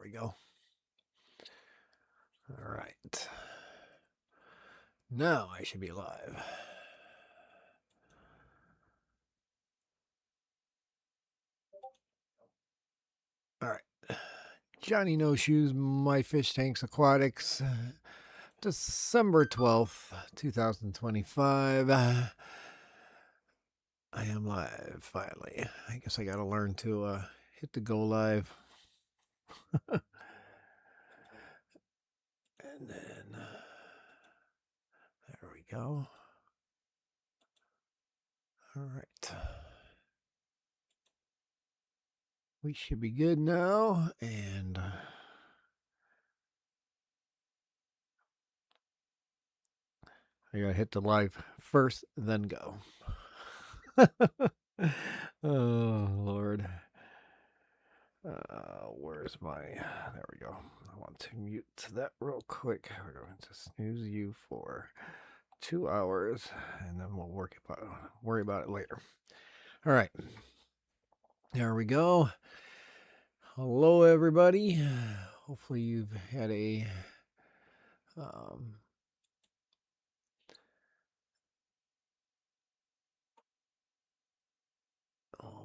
we go. All right. Now I should be live. All right. Johnny No Shoes, MyFishTanksAquatics, December 12th, 2025. I am live finally. I guess I got to learn to hit the go live. And then there we go. All right. We should be good now. And I gotta hit the live first, then go. Oh, Lord. Where's my... There we go. I want to mute that real quick. We're going to snooze you for 2 hours, and then we'll worry about it later. All right. There we go. Hello, everybody. Hopefully you've had a... I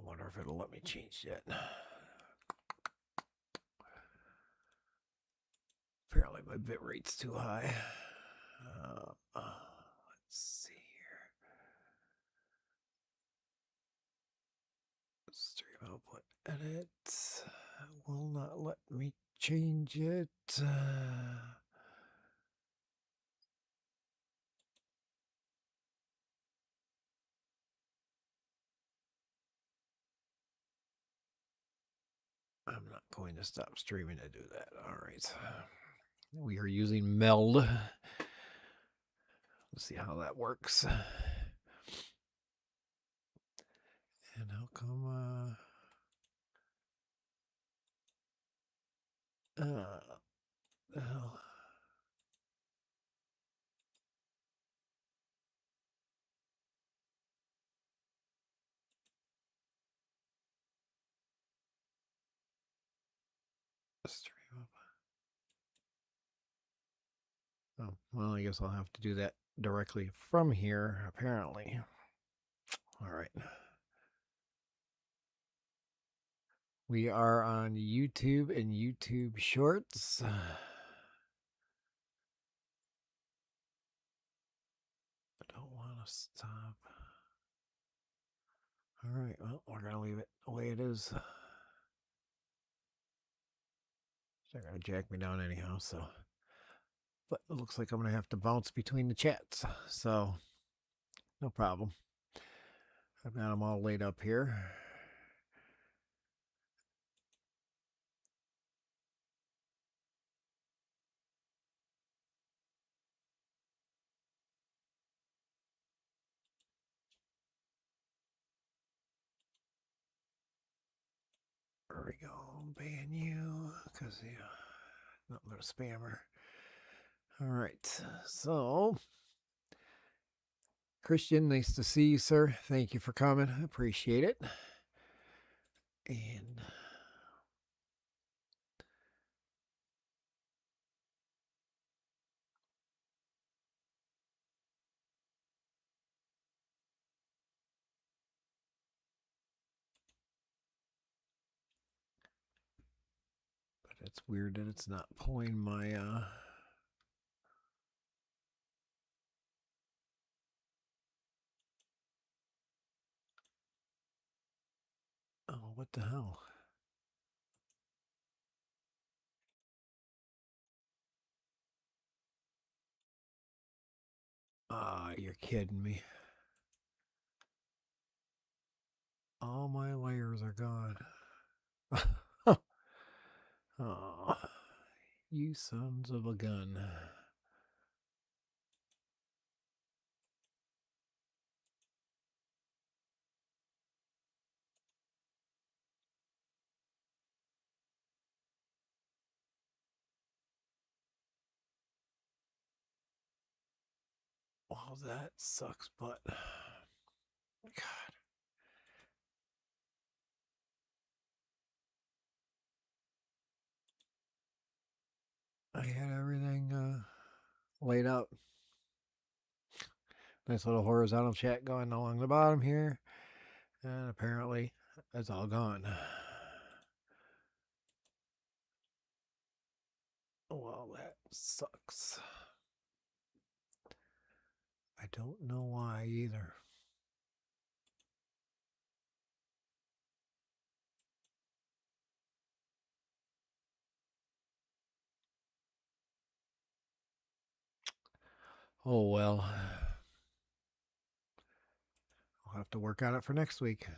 wonder if it'll let me change that. Apparently my bit rate's too high. Let's see here. Stream output edit. Will not let me change it. I'm not going to stop streaming to do that. All right. We are using Meld. Let's see how that works. And how come the hell? Stream up. Oh, well, I guess I'll have to do that directly from here, apparently. All right. We are on YouTube and YouTube Shorts. I don't want to stop. All right, well, we're going to leave it the way it is. They're going to jack me down anyhow, so. But it looks like I'm going to have to bounce between the chats, so no problem. I've got them all laid up here. There we go. Ban you because nothing but a spammer. All right, so Christian, nice to see you, sir. Thank you for coming. I appreciate it. And but it's weird that it's not pulling my oh, what the hell? You're kidding me. All my layers are gone. Oh, you sons of a gun. Well, that sucks, but God. I had everything laid out. Nice little horizontal chat going along the bottom here. And apparently it's all gone. Well, that sucks. I don't know why either. Oh well. I'll have to work on it for next week.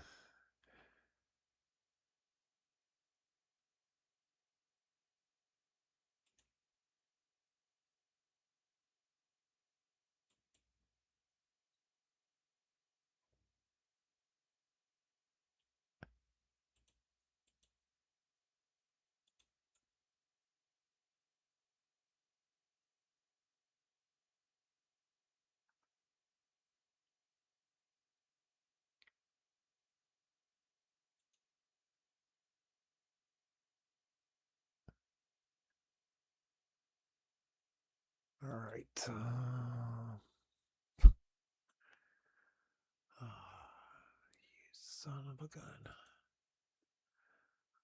All right. You son of a gun.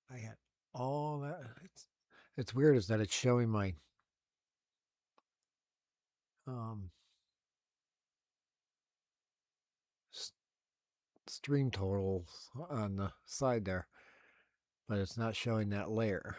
I had all that. It's weird is that it's showing my um stream totals on the side there, but it's not showing that layer.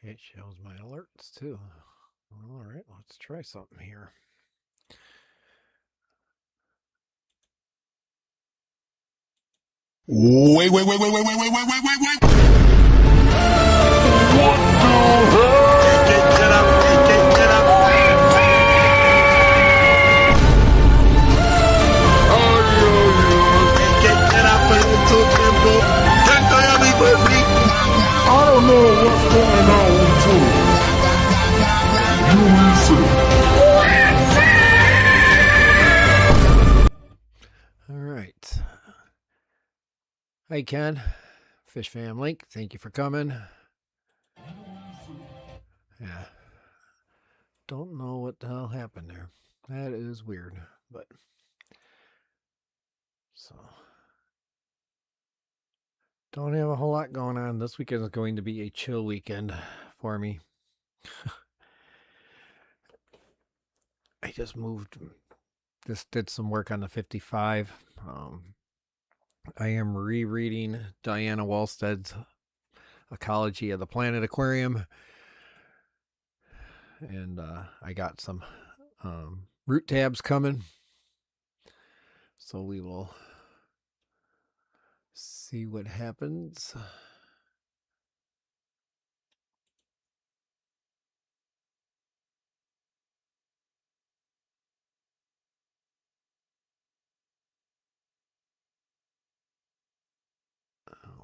Okay, it shows my alerts too. All right, let's try something here. Wait. What the hell? Get up. Get up a little tempo. I don't know what's going on too. All right. Hi, Ken. Fish Fam Link. Thank you for coming. Yeah. Don't know what the hell happened there. That is weird, but so don't have a whole lot going on. This weekend is going to be a chill weekend for me. I just did some work on the 55. I am rereading Diana Wallstead's Ecology of the Planet Aquarium. And I got some root tabs coming. So we will see what happens.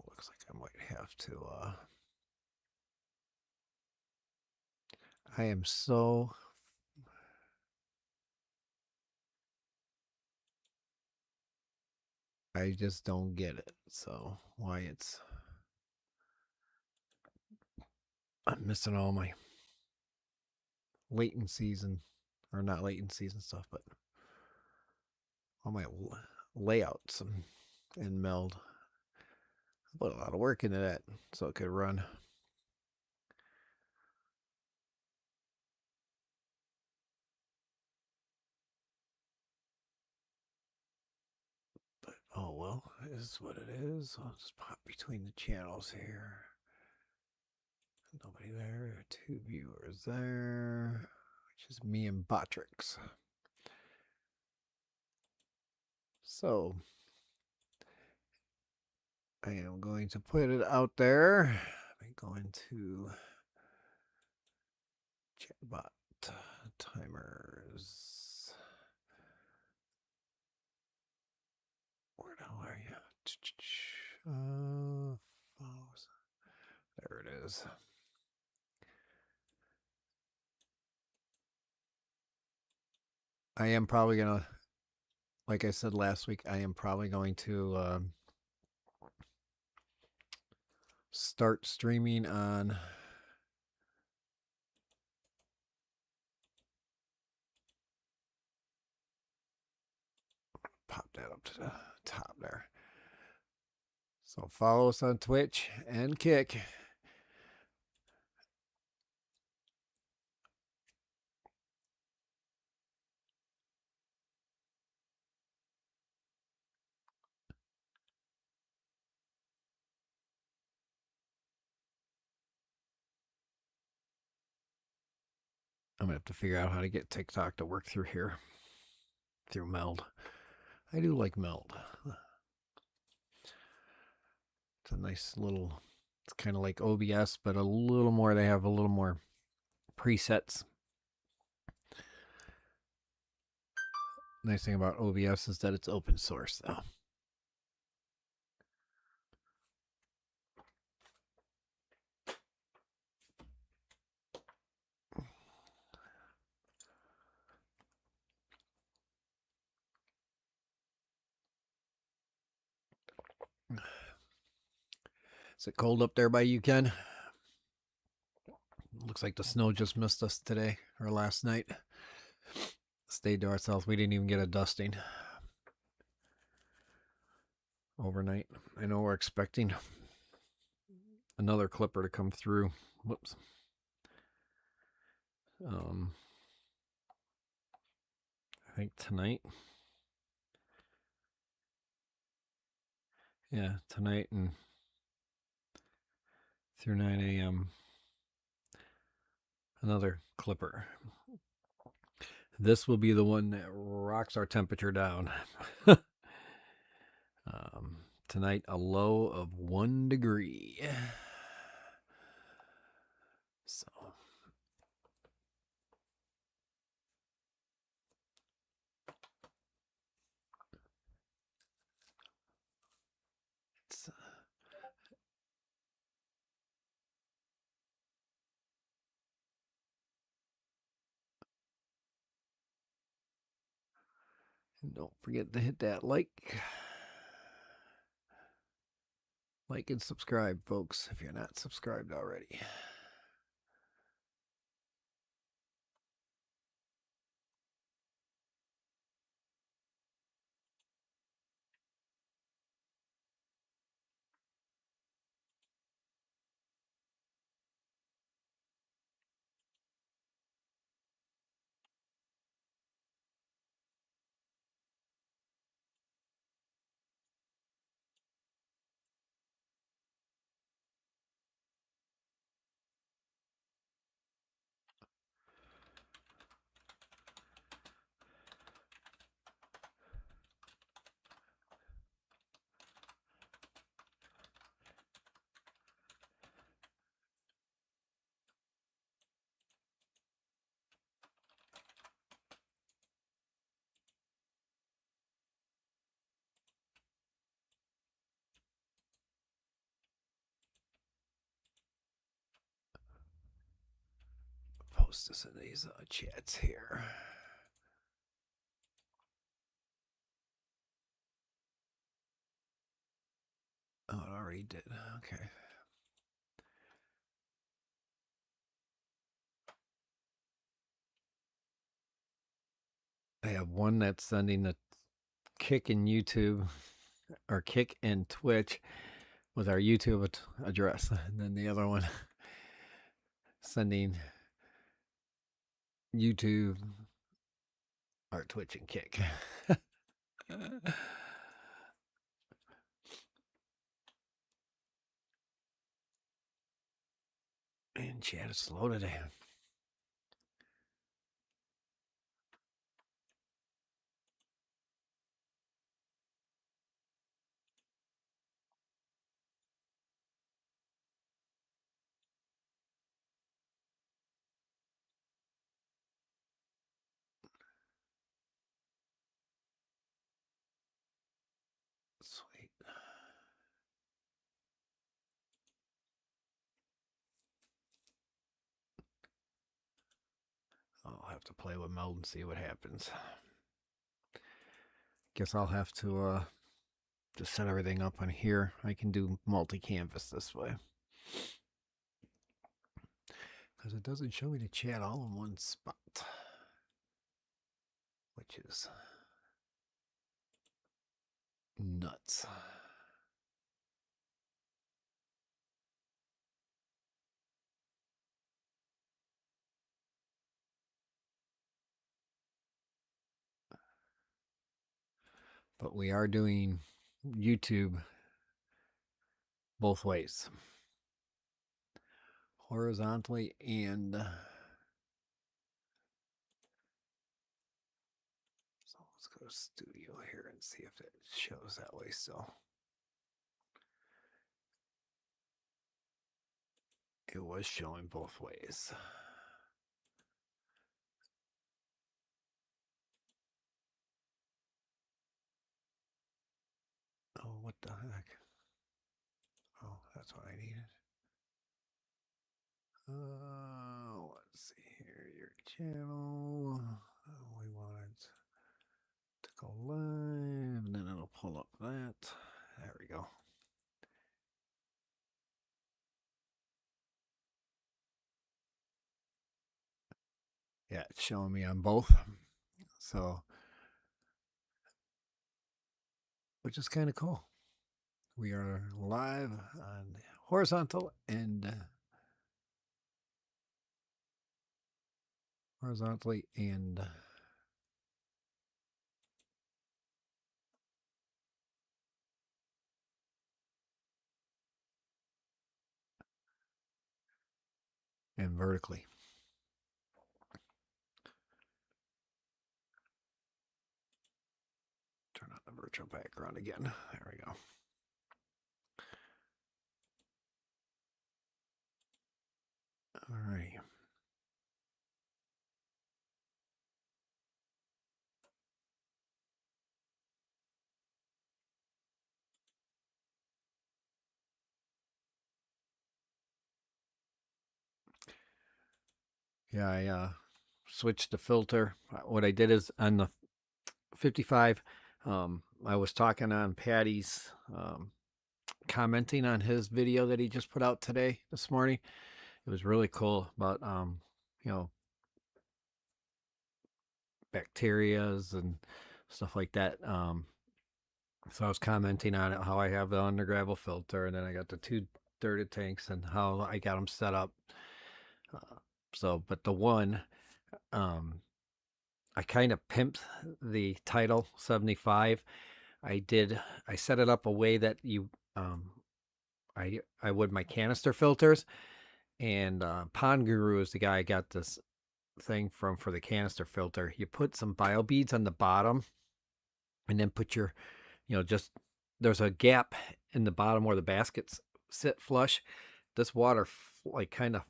Looks like I might have to. I am so. I just don't get it. So why it's. I'm missing all my latent season, or not latent season stuff, but all my layouts and meld. I put a lot of work into that so it could run. But oh well, it is what it is. I'll just pop between the channels here. Nobody there. 2 viewers there, which is me and Botrix. So I am going to put it out there. I'm going to chatbot timers. Where the hell are you? Follows. There it is. I am probably gonna, like I said last week, I am probably going to start streaming on pop that up to the top there. So follow us on Twitch and Kick. I'm gonna have to figure out how to get TikTok to work through here. Through Meld. I do like Meld. It's a nice little, it's kind of like OBS, but a little more, they have a little more presets. Nice thing about OBS is that it's open source though. Is it cold up there by you, Ken? Looks like the snow just missed us today or last night. Stayed to ourselves. We didn't even get a dusting overnight. I know we're expecting another clipper to come through. Whoops. I think tonight. Yeah, tonight and through 9 a.m. Another clipper. This will be the one that rocks our temperature down. Tonight, a low of 1 degree. So. It's, don't forget to hit that like and subscribe, folks, if you're not subscribed already. Post this in these chats here. Oh, it already did. Okay. I have one that's sending the Kick in YouTube or Kick in Twitch with our YouTube address, and then the other one sending YouTube, our Twitch and Kick. And chat is slow today. Sweet. I'll have to play with mode and see what happens. Guess I'll have to just set everything up on here. I can do multi-canvas this way. Because it doesn't show me the chat all in one spot. Which is nuts. But we are doing YouTube both ways. Horizontally and so let's go to studio here and see if it shows that way still. It was showing both ways. Oh, what the heck? Oh, that's what I needed. Let's see here. Your channel. We want it to go live, and then it'll pull up that. There we go. Yeah, it's showing me on both. So, which is kind of cool. We are live on horizontal and horizontally and vertically. Turn on the virtual background again. There we go. All right. Yeah, I switched the filter. What I did is on the 55, I was talking on Patty's, commenting on his video that he just put out this morning. It was really cool about, you know, bacterias and stuff like that. So I was commenting on it, how I have the under gravel filter, and then I got the 2 dirted tanks and how I got them set up. But the one, I kind of pimped the title 75. I set it up a way that I would my canister filters, and Pond Guru is the guy I got this thing from for the canister filter. You put some bio beads on the bottom, and then put your, just there's a gap in the bottom where the baskets sit flush. This water like kind of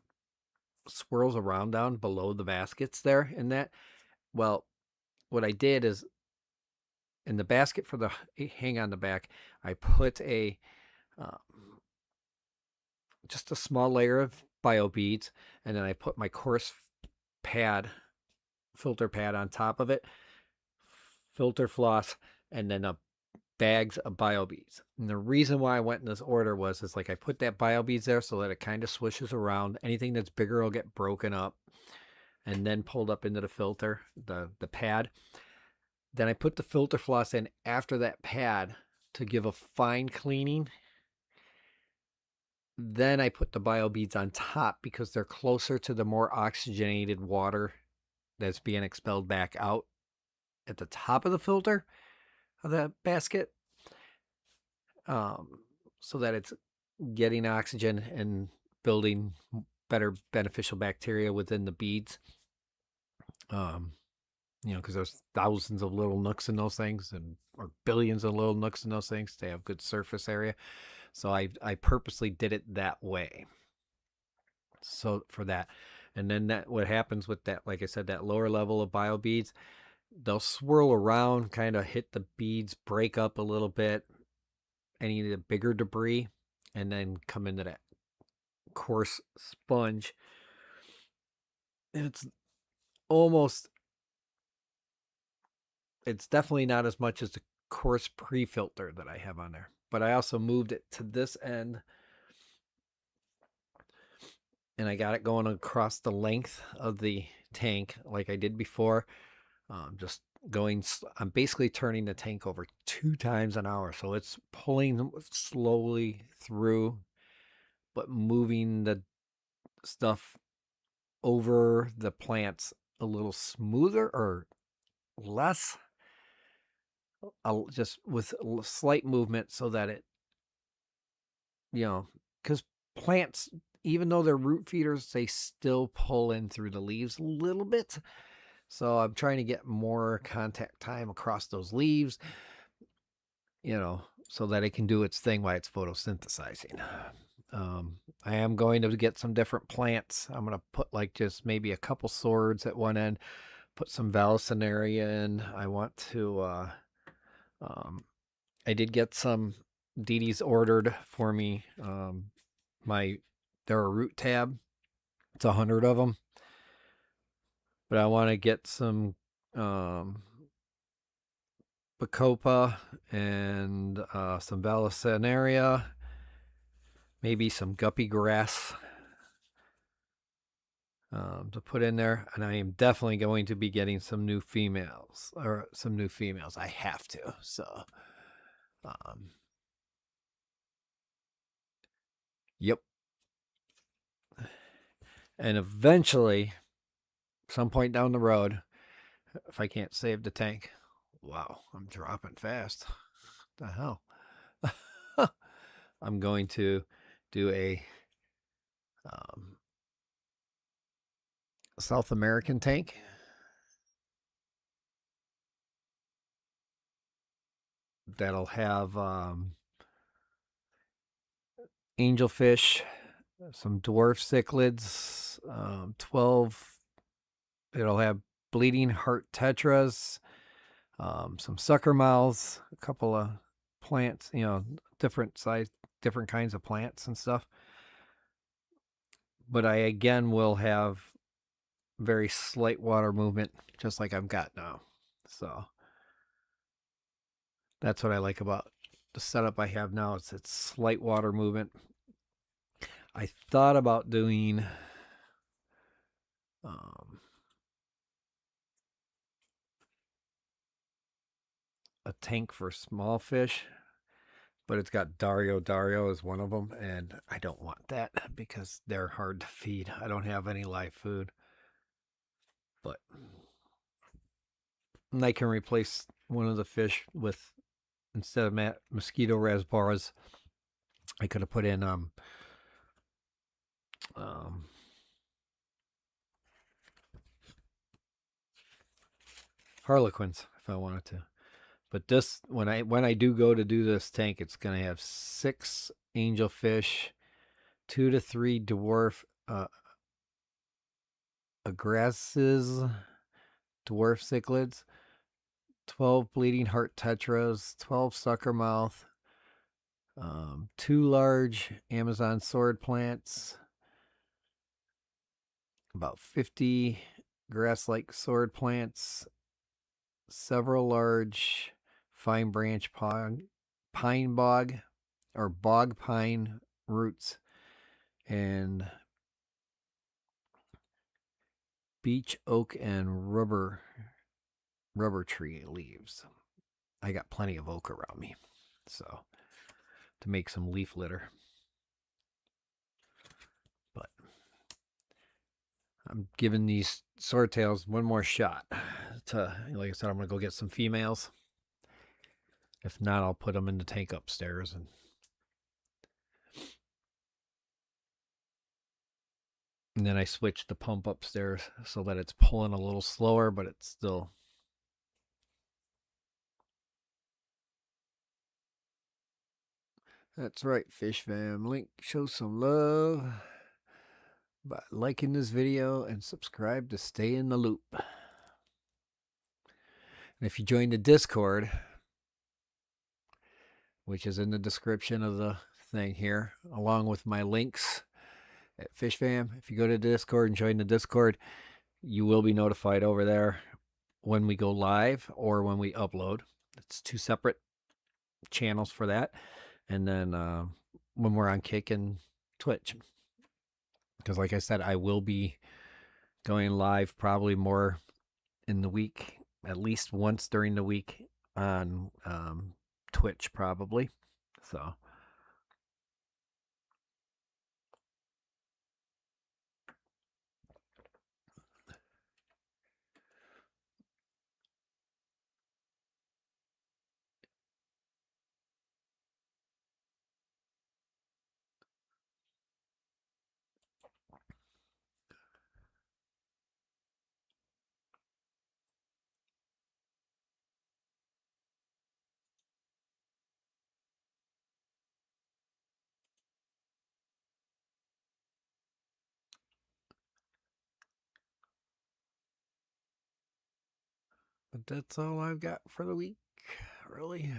swirls around down below the baskets there in that. Well, what I did is in the basket for the hang on the back, I put just a small layer of bio beads, and then I put my coarse filter pad on top of it, filter floss, and then bags of bio beads. And the reason why I went in this order is like I put that bio beads there so that it kind of swishes around. Anything that's bigger will get broken up and then pulled up into the filter, the pad. Then I put the filter floss in after that pad to give a fine cleaning. Then I put the bio beads on top because they're closer to the more oxygenated water that's being expelled back out at the top of the filter of that basket, so that it's getting oxygen and building better beneficial bacteria within the beads. Because there's thousands of little nooks in those things, or billions of little nooks in those things. They have good surface area. So I purposely did it that way. So for that, and then what happens with that, like I said, that lower level of bio beads, they'll swirl around, kind of hit the beads, break up a little bit, any of the bigger debris, and then come into that coarse sponge. And it's definitely not as much as the coarse pre-filter that I have on there. But I also moved it to this end, and I got it going across the length of the tank like I did before. Just I'm basically turning the tank over 2 times an hour. So it's pulling slowly through, but moving the stuff over the plants a little smoother or less, just with slight movement, so that it, because plants, even though they're root feeders, they still pull in through the leaves a little bit. So I'm trying to get more contact time across those leaves, so that it can do its thing while it's photosynthesizing. I am going to get some different plants. I'm going to put like just maybe a couple swords at one end, put some Vallisneria in. I want to, I did get some DDs ordered for me. They're a root tab. It's 100 of them. But I want to get some Bacopa and some Vallisneria, maybe some guppy grass to put in there. And I am definitely going to be getting some new females. I have to. So, yep. And eventually, some point down the road, if I can't save the tank, wow, I'm dropping fast. What the hell? I'm going to do a South American tank. That'll have angelfish, some dwarf cichlids, 12. It'll have bleeding heart tetras, some sucker mouths, a couple of plants, different kinds of plants and stuff. But I again will have very slight water movement, just like I've got now. So that's what I like about the setup I have now. It's slight water movement. I thought about doing a tank for small fish, but it's got Dario. Dario is one of them, and I don't want that because they're hard to feed. I don't have any live food. But I can replace one of the fish with, instead of mosquito rasboras, I could have put in harlequins if I wanted to. But this, when I do go to do this tank, it's gonna have 6 angelfish, 2 to 3 dwarf agrasses, dwarf cichlids, 12 bleeding heart tetras, 12 sucker mouth, 2 large Amazon sword plants, about 50 grass-like sword plants, several large fine branch pine bog or bog pine roots, and beech oak and rubber tree leaves. I got plenty of oak around me, so to make some leaf litter. But I'm giving these swordtails one more shot. Like I said, I'm gonna go get some females. If not, I'll put them in the tank upstairs. And And then I switched the pump upstairs so that it's pulling a little slower, but it's still. That's right, Fish Fam. Link, show some love by liking this video and subscribe to stay in the loop. And if you join the Discord, which is in the description of the thing here, along with my links at Fish Fam, if you go to Discord and join the Discord, you will be notified over there when we go live or when we upload. It's two separate channels for that. And then when we're on Kick and Twitch. Because like I said, I will be going live probably more in the week, at least once during the week on Twitch probably. So but that's all I've got for the week, really.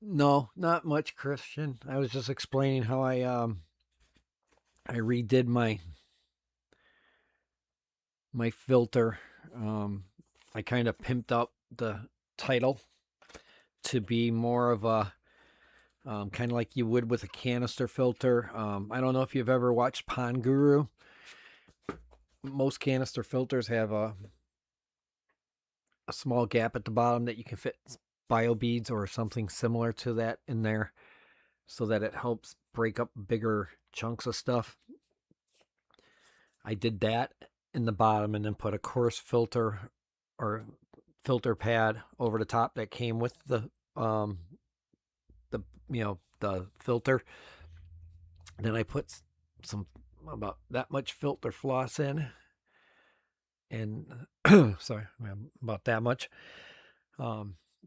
No, not much, Christian. I was just explaining how I redid my filter. I kind of pimped up the title to be more of a kind of like you would with a canister filter. I don't know if you've ever watched Pond Guru. Most canister filters have a small gap at the bottom that you can fit bio beads or something similar to that in there so that it helps break up bigger chunks of stuff. I did that in the bottom and then put a coarse filter or filter pad over the top that came with the the filter. Then I put some about that much filter floss in, and sorry, about that much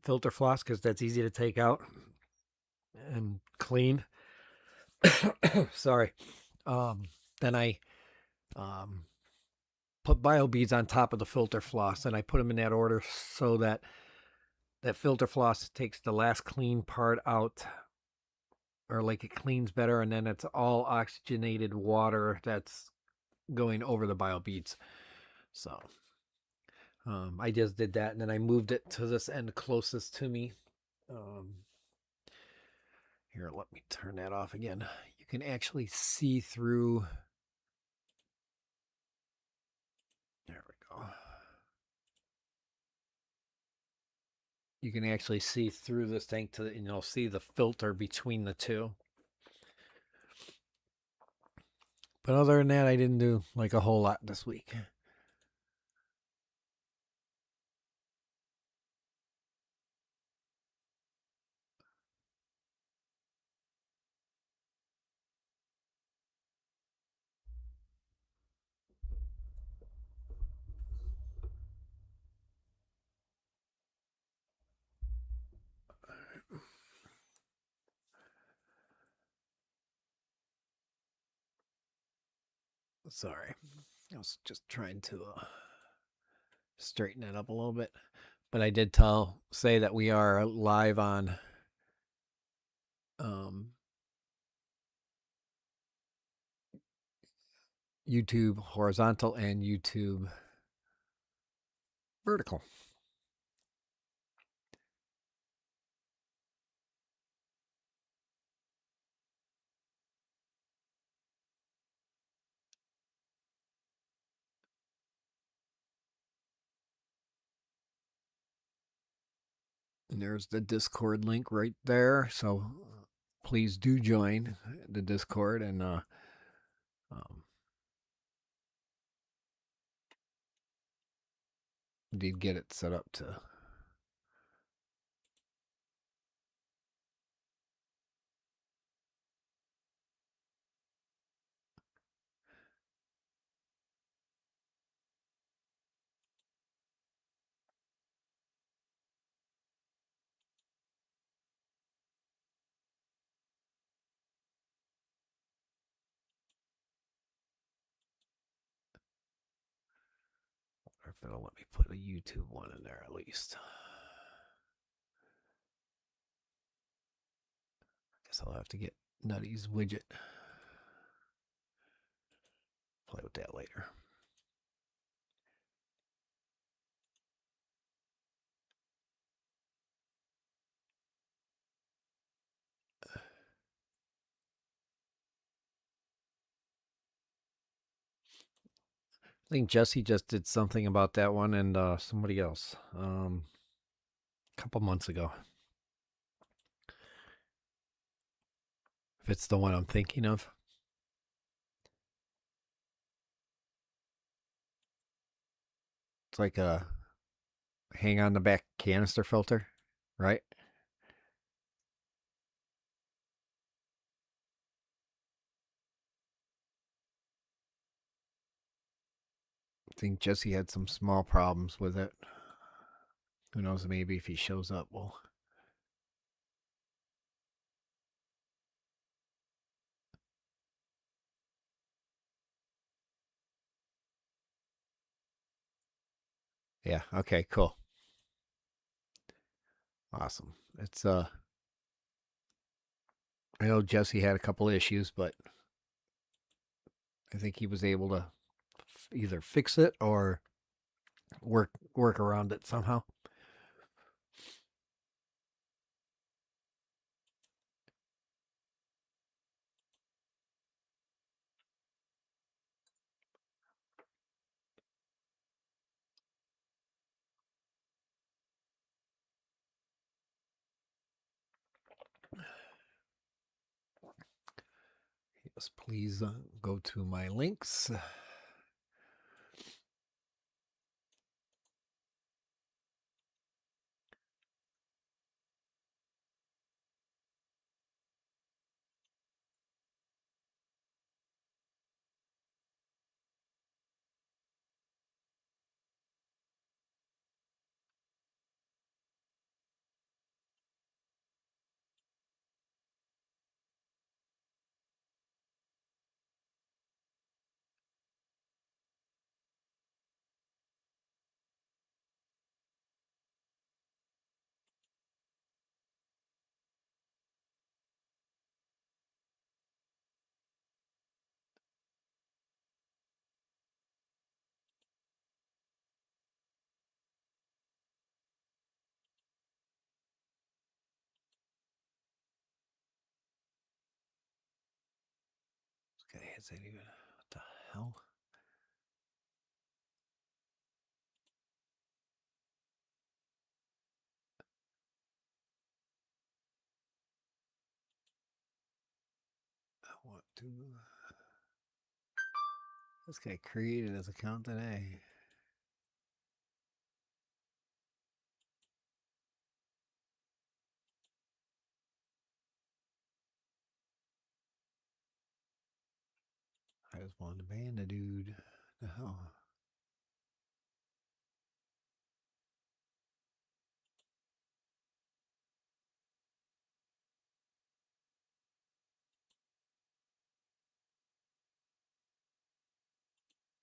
filter floss because that's easy to take out and clean. Sorry. Then I put bio beads on top of the filter floss, and I put them in that order so that that filter floss takes the last clean part out, or like it cleans better, and then it's all oxygenated water that's going over the bio beads. So I just did that, and then I moved it to this end closest to me. Here, let me turn that off again. You can actually see through. There we go. You can actually see through this tank to, and you'll see the filter between the two. But other than that, I didn't do like a whole lot this week. Sorry. I was just trying to straighten it up a little bit. But I did say that we are live on YouTube horizontal and YouTube vertical. And there's the Discord link right there. So please do join the Discord and indeed get it set up to. Or if it'll let me put a YouTube one in there at least. Guess I'll have to get Nutty's widget. Play with that later. I think Jesse just did something about that one and somebody else a couple months ago. If it's the one I'm thinking of. It's like a hang on the back canister filter, right? I think Jesse had some small problems with it. Who knows, maybe if he shows up, we'll. Yeah, okay, cool. Awesome. It's I know Jesse had a couple issues, but I think he was able to either fix it or work around it somehow. Yes, please go to my links. Okay, is that even what the hell? I want to. This guy created his account today. I just wanted to ban the dude. The hell?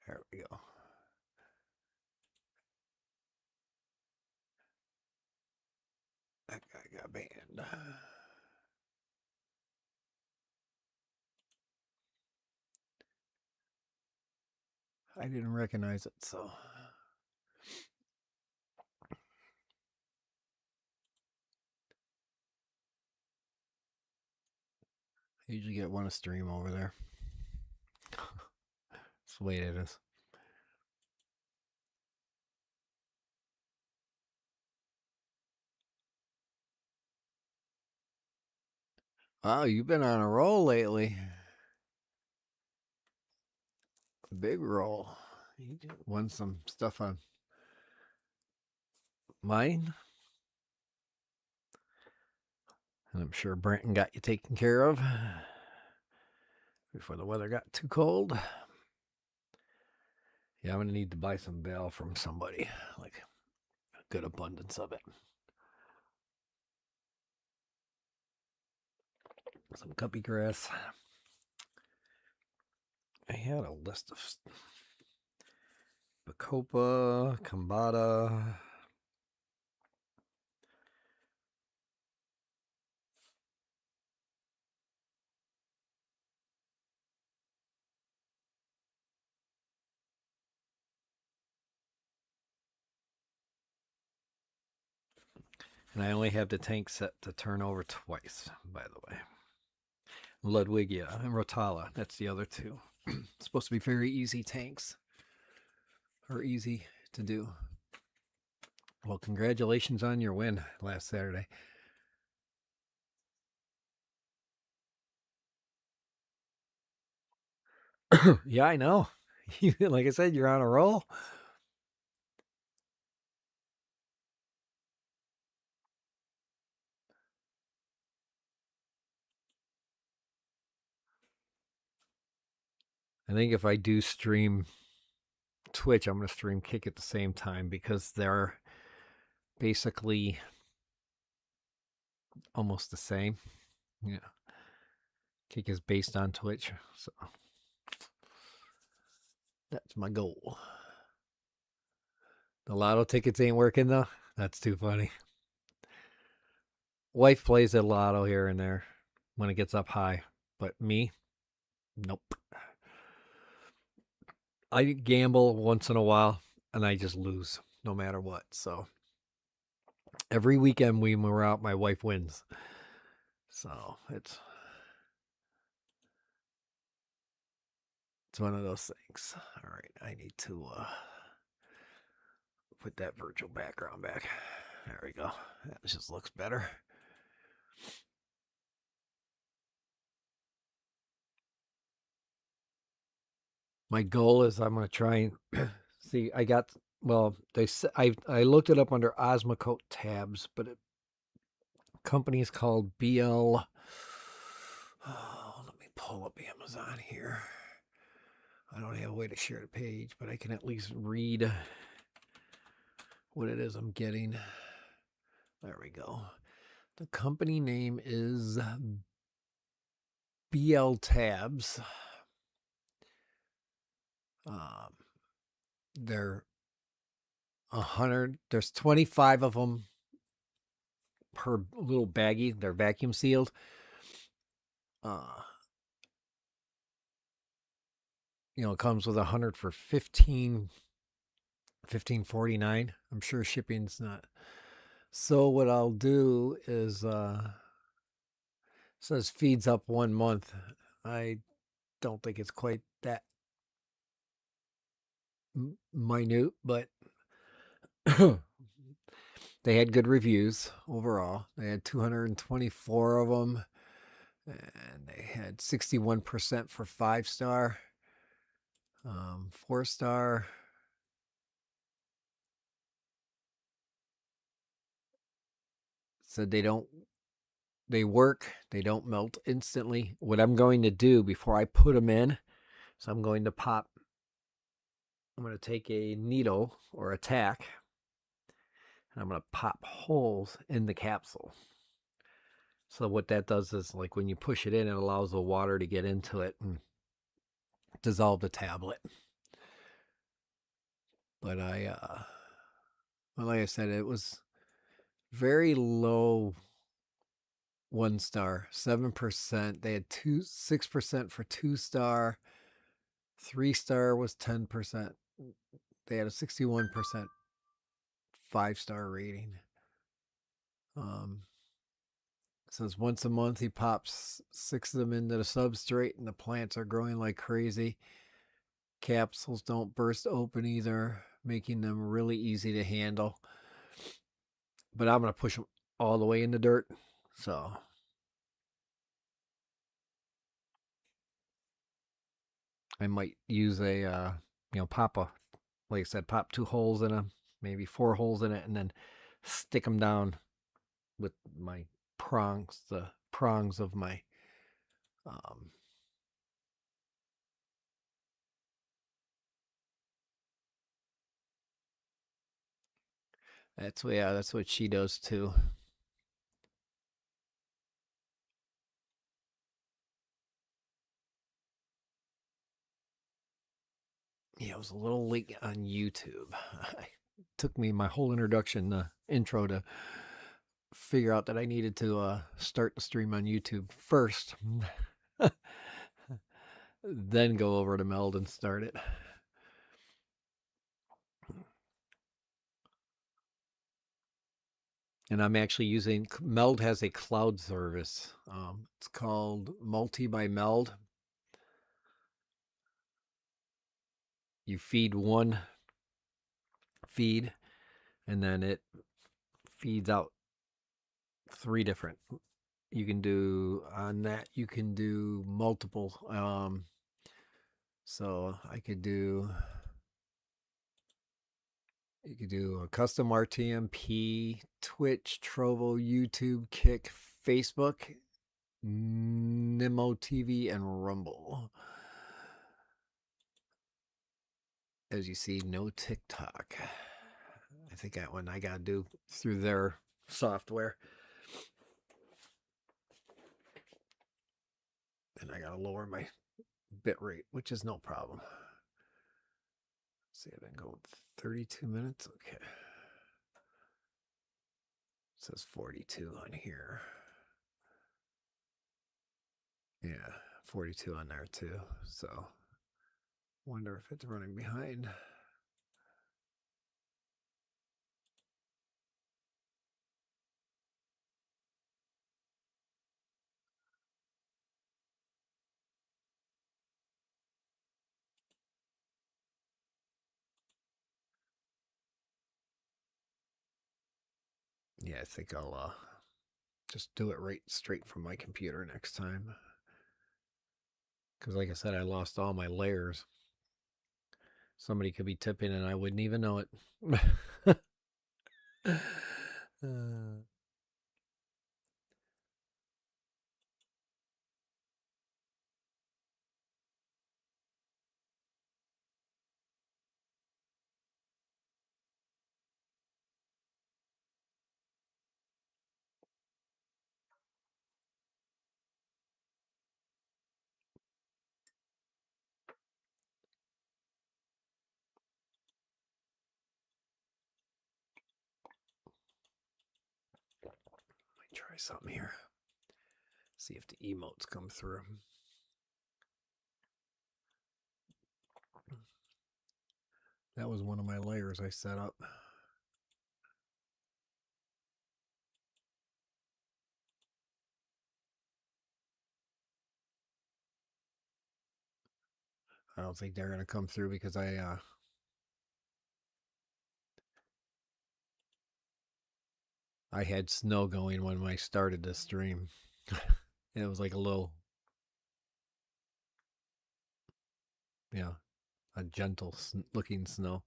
There we go. That guy got banned. I didn't recognize it, so. I usually get one a stream over there. That's the way it is. Wow, you've been on a roll lately. Big roll. You won some stuff on mine. And I'm sure Brenton got you taken care of before the weather got too cold. Yeah, I'm going to need to buy some bail from somebody, like a good abundance of it. Some guppy grass. I had a list of Bacopa, Kambata. And I only have the tank set to turn over twice, by the way. Ludwigia and Rotala, that's the other two. It's supposed to be very easy tanks, or easy to do. Well, congratulations on your win last Saturday. Yeah, I know. Like I said, you're on a roll. I think if I do stream Twitch, I'm going to stream Kick at the same time because they're basically almost the same. Yeah. Kick is based on Twitch, so that's my goal. The lotto tickets ain't working though. That's too funny. Wife plays a lotto here and there when it gets up high, but me, nope. I gamble once in a while and I just lose no matter what. So every weekend when we're out, my wife wins. So it's one of those things. All right, I need to put that virtual background back. There we go. That just looks better. My goal is I'm going to try and see. I got I looked it up under Osmocote tabs, but company is called BL. Oh, let me pull up Amazon here. I don't have a way to share the page, but I can at least read what it is I'm getting. There we go. The company name is BL Tabs. They're 100. There's 25 of them per little baggie. They're vacuum sealed. It comes with 100 for $15.49. I'm sure shipping's not. So what I'll do is says feeds up 1 month. I don't think it's quite that minute, but they had good reviews overall. They had 224 of them, and they had 61% for 5-star, 4-star. Said they work, they don't melt instantly. What I'm going to do before I put them in, so I'm going to take a needle or a tack, and I'm going to pop holes in the capsule. So what that does is, like, when you push it in, it allows the water to get into it and dissolve the tablet. But like I said, it was very low 1-star, 7%. They had 6% for 2-star. 3-star was 10%. They had a 61% 5-star rating. Says once a month he pops 6 of them into the substrate, and the plants are growing like crazy. Capsules don't burst open either, making them really easy to handle. But I'm going to push them all the way in the dirt. So I might use a pop like I said, pop 2 holes in a maybe 4 holes in it, and then stick them down with my prongs, the prongs of my um, that's what she does too. Yeah, it was a little late on YouTube. It took me my whole introduction, intro, to figure out that I needed to start the stream on YouTube first, then go over to Meld and start it. And I'm actually using Meld has a cloud service. It's called Multi by Meld. You feed one feed, and then it feeds out 3 different. You can do on that. You can do multiple. So I could do. You could do a custom RTMP, Twitch, Trovo, YouTube, Kick, Facebook, Nemo TV, and Rumble. As you see, no TikTok. I think that one I gotta do through their software. And I gotta lower my bit rate, which is no problem. Let's see, I've been going 32 minutes. Okay. It says 42 on here. Yeah, 42 on there too. So, wonder if it's running behind. Yeah, I think I'll just do it right straight from my computer next time. Because, like I said, I lost all my layers. Somebody could be tipping and I wouldn't even know it. Try something here. See if the emotes come through. That was one of my layers I set up. I don't think they're going to come through because I had snow going when I started this stream. And it was like a little, a gentle looking snow.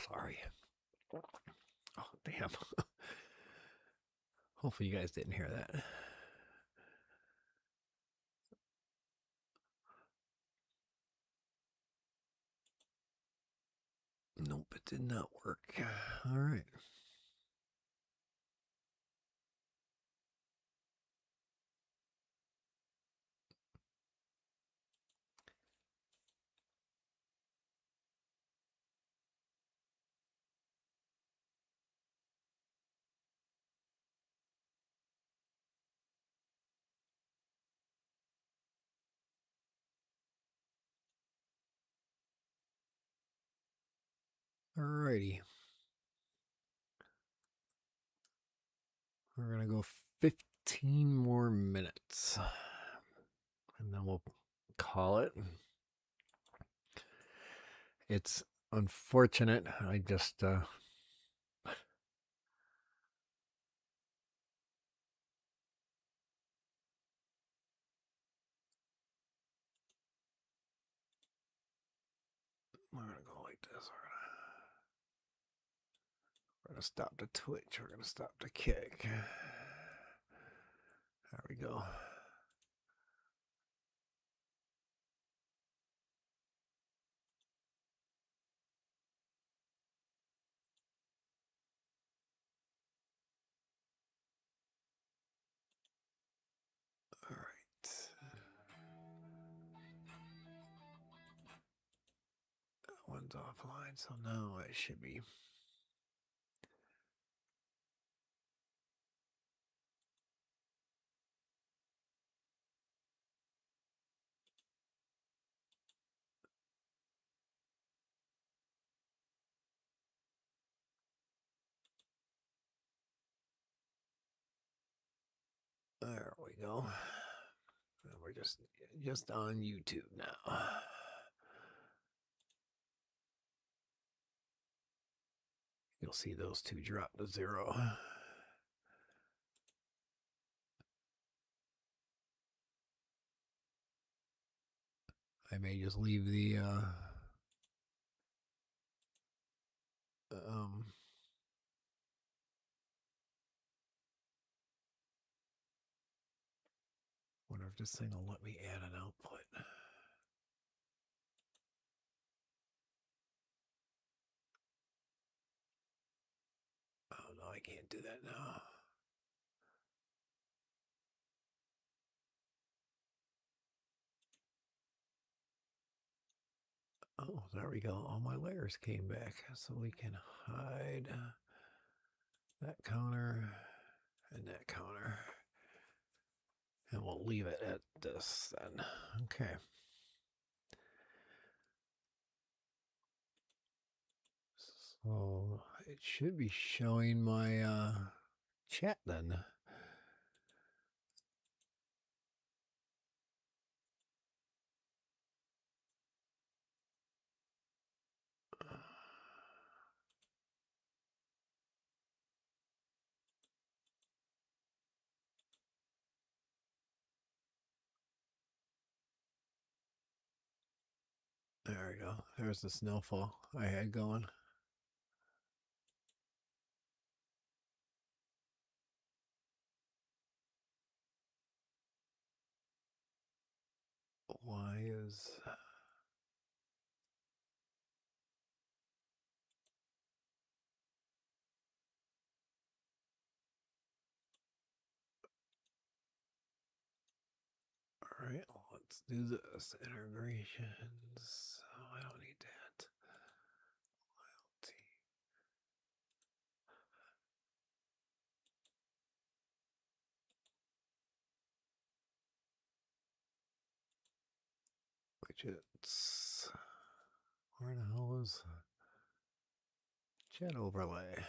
Sorry. Oh, damn. Hopefully you guys didn't hear that. Nope, it did not work. All right. Alrighty. We're going to go 15 more minutes. And then we'll call it. It's unfortunate. I just this. We're gonna stop the twitch. We're gonna stop the kick. There we go. All right. That one's offline, so now it should be. There we go. And we're just on YouTube now. You'll see those two drop to 0. I may just leave the wonder if this thing will let me add an output. Oh no, I can't do that now. Oh, there we go. All my layers came back. So we can hide that counter and that counter. And we'll leave it at this then. Okay. So it should be showing my chat then. There we go. There's the snowfall I had going. Why is... All right, let's do this. Integrations. Oh, I don't need that. Loyalty. Widgets. Where the hell is chat overlay?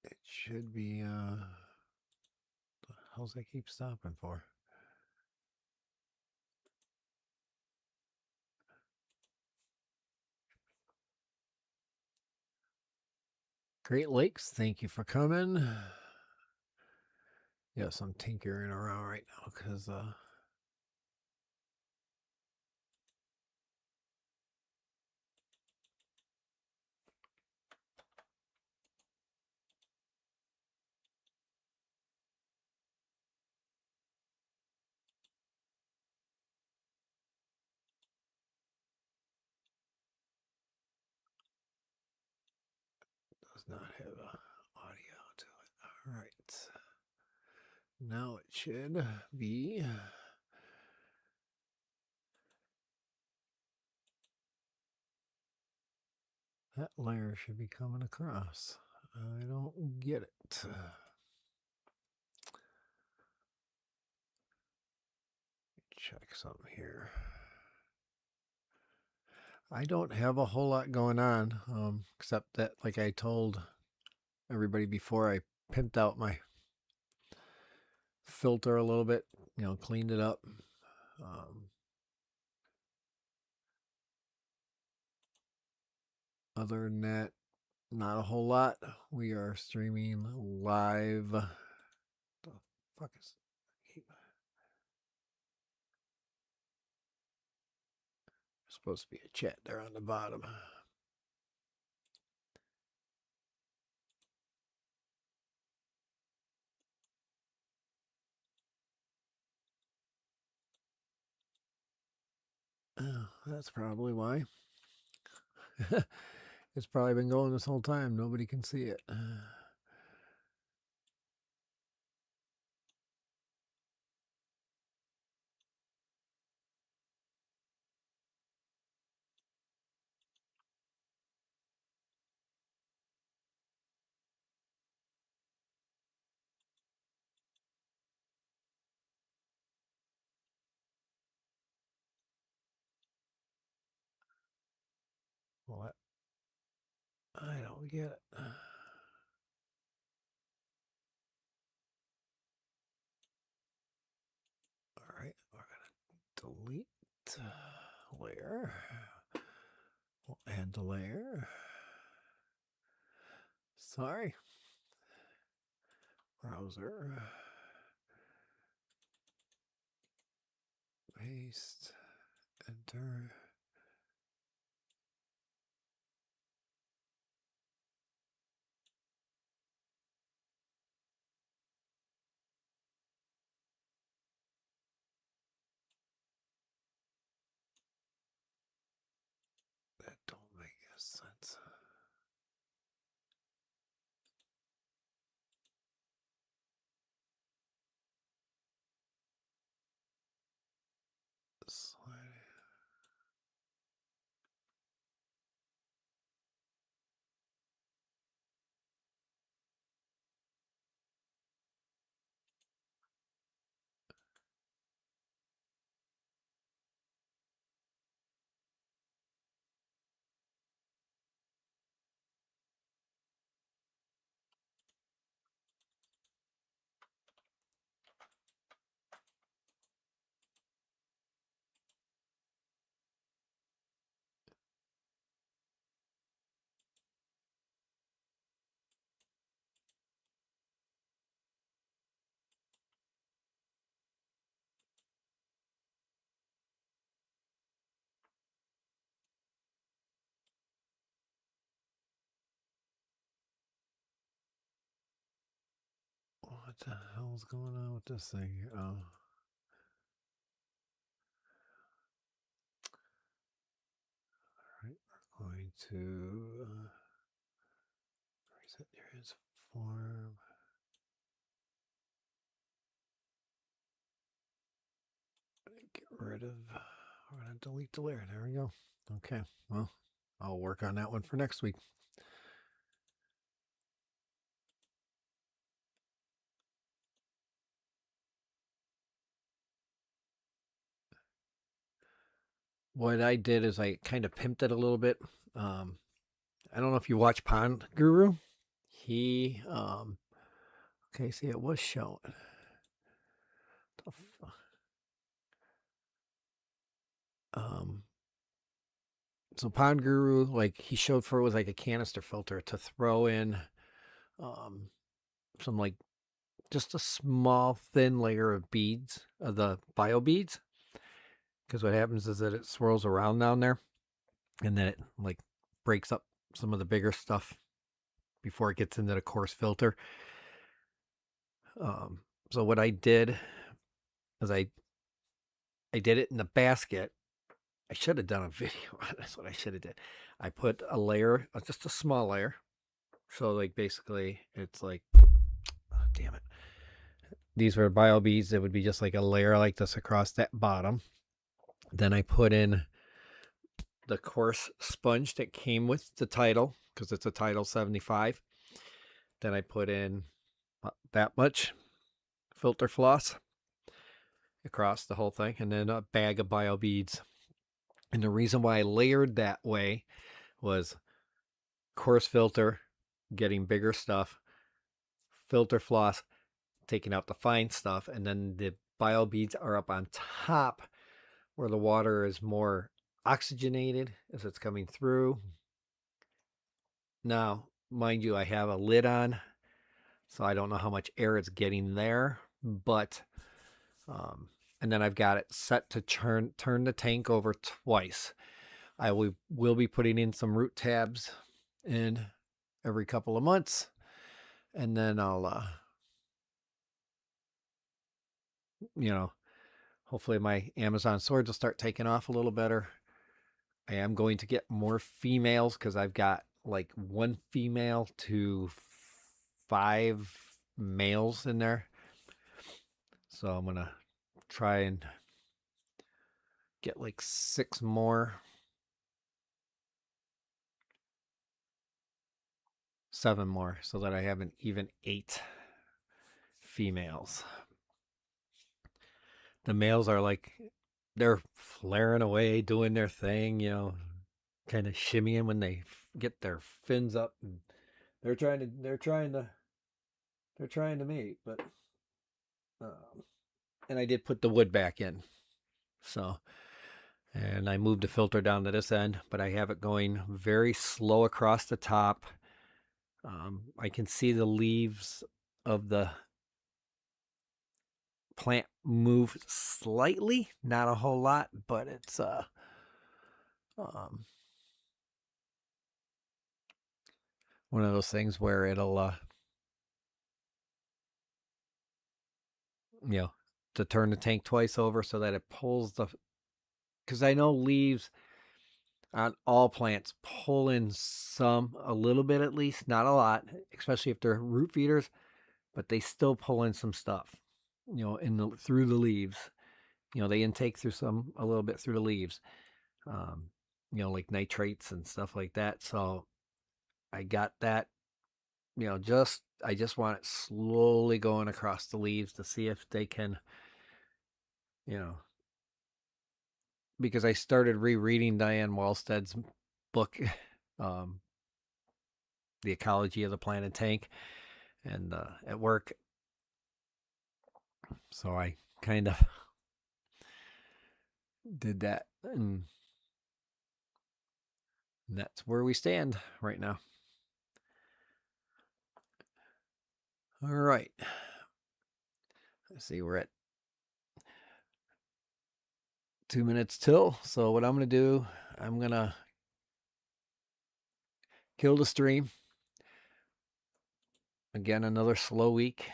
It should be, the hell's that keep stopping for? Great Lakes, thank you for coming. Yes, I'm tinkering around right now because does not have audio to it. All right. Now it should be. That layer should be coming across. I don't get it. Check something here. I don't have a whole lot going on, except that, like I told everybody before, I pimped out my filter a little bit, cleaned it up. Other than that, Not a whole lot. We are streaming live. The fuck is supposed to be a chat there on the bottom. Oh, that's probably why. It's probably been going this whole time. Nobody can see it. What? I don't get it. All right, we're gonna delete layer. We'll add the layer. Sorry. Browser. Paste. Enter. That don't make sense. Slide. What the hell's going on with this thing? Oh. Alright, we're going to reset transform. Get rid of, we're going to delete the layer. There we go. Okay, well, I'll work on that one for next week. What I did is I kind of pimped it a little bit. I don't know if you watch Pond Guru. He, okay, see, it was showing. So Pond Guru, like he showed for it was like a canister filter to throw in some like just a small thin layer of beads, of the bio beads. Because what happens is that it swirls around down there and then it like breaks up some of the bigger stuff before it gets into the coarse filter. So what I did is I did it in the basket. I should have done a video on this. What I should have did. I put a layer, just a small layer. So like basically it's like, oh, damn it. These were bio beads. It would be just like a layer like this across that bottom. Then I put in the coarse sponge that came with the title because it's a title 75. Then I put in that much filter floss across the whole thing and then a bag of bio beads. And the reason why I layered that way was coarse filter getting bigger stuff, filter floss taking out the fine stuff, and then the bio beads are up on top where the water is more oxygenated as it's coming through. Now, mind you, I have a lid on, so I don't know how much air it's getting there, but and then I've got it set to turn the tank over twice. I will be putting in some root tabs in every couple of months, and then I'll hopefully my Amazon swords will start taking off a little better. I am going to get more females because I've got like 1 female to 5 males in there. So I'm going to try and get like 6 more. 7 more so that I have an even 8 females. The males are like, they're flaring away, doing their thing, kind of shimmying when they get their fins up, and they're trying to mate, but and I did put the wood back in, so, and I moved the filter down to this end, but I have it going very slow across the top. I can see the leaves of the plant move slightly, not a whole lot, but it's one of those things where it'll to turn the tank twice over so that it pulls because I know leaves on all plants pull in a little bit at least, not a lot, especially if they're root feeders, but they still pull in some stuff, through the leaves. They intake a little bit through the leaves, like nitrates and stuff like that. So I got that, I just want it slowly going across the leaves to see if they can, because I started rereading Diane Wallstead's book, The Ecology of the Plant and Tank, and at work. So I kind of did that, and that's where we stand right now. All right. Let's see, we're at 2 minutes till. So what I'm going to do, I'm going to kill the stream. Again, another slow week.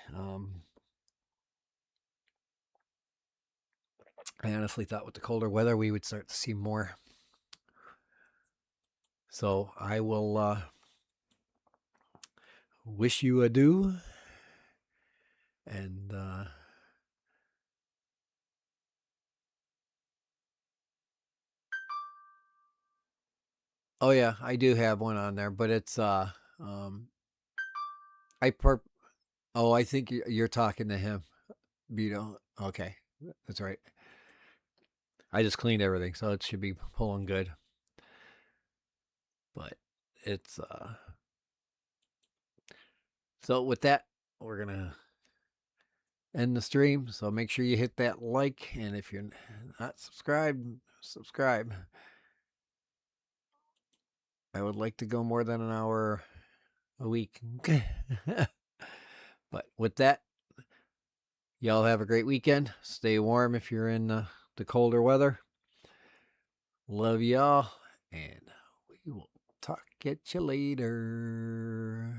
I honestly thought with the colder weather we would start to see more. So I will wish you adieu. And oh yeah, I do have one on there, but it's I think you're talking to him. Okay, that's right. I just cleaned everything, so it should be pulling good. But it's so with that, we're gonna end the stream. So make sure you hit that like, and if you're not subscribed, subscribe. I would like to go more than an hour a week. But with that, y'all have a great weekend. Stay warm if you're in the colder weather. Love y'all, and we will talk at you later.